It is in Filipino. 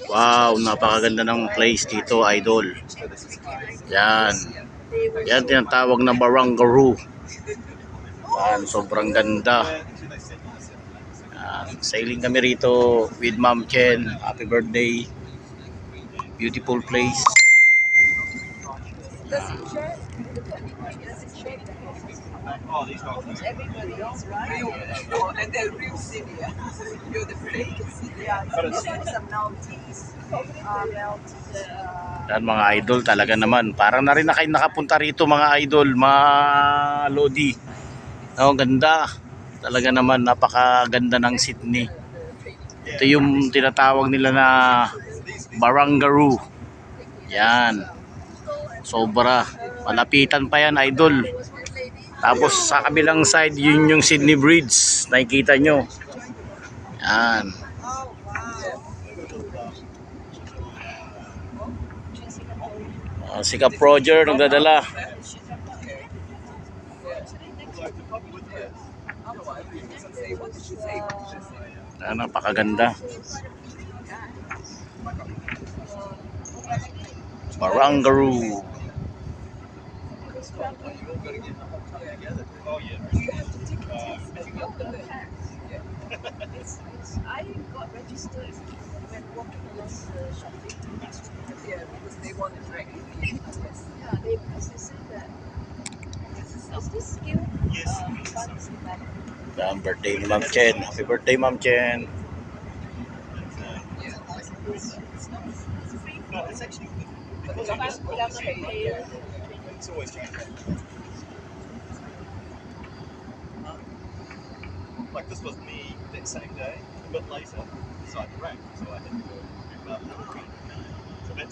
Wow, napakaganda ng place dito, idol. Yan. Yan tinatawag na Barangaroo. Yan, sobrang ganda. Yan, sailing kami rito with Ma'am Chen. Happy birthday. Beautiful place. Everybody else, right? And then real city. You're the fake city. Yeah, some Maltese. Yan mga idol, talaga naman. Parang na rin na kayo nakapunta rito mga idol, mga Lodi. Oh, ganda. Talaga naman, napakaganda ng Sydney. Ito yung tinatawag nila na Barangaroo. Yan. Sobra. Malapitan pa yan, idol. Tapos sa kabilang side, yun yung Sydney Bridge. Nakikita nyo. Yan. Si Cap Roger nagdadala. Napakaganda. Barangaroo. I got registered when walking along the shopping here because they want to drag me. Yeah, they said that. Is this skill? Yes. Ang birthday ni Ma'am Chen. Happy birthday, Ma'am Chen. No, it's actually because it's always changing. Like this was me that same day, a bit later, decided to rank, so I had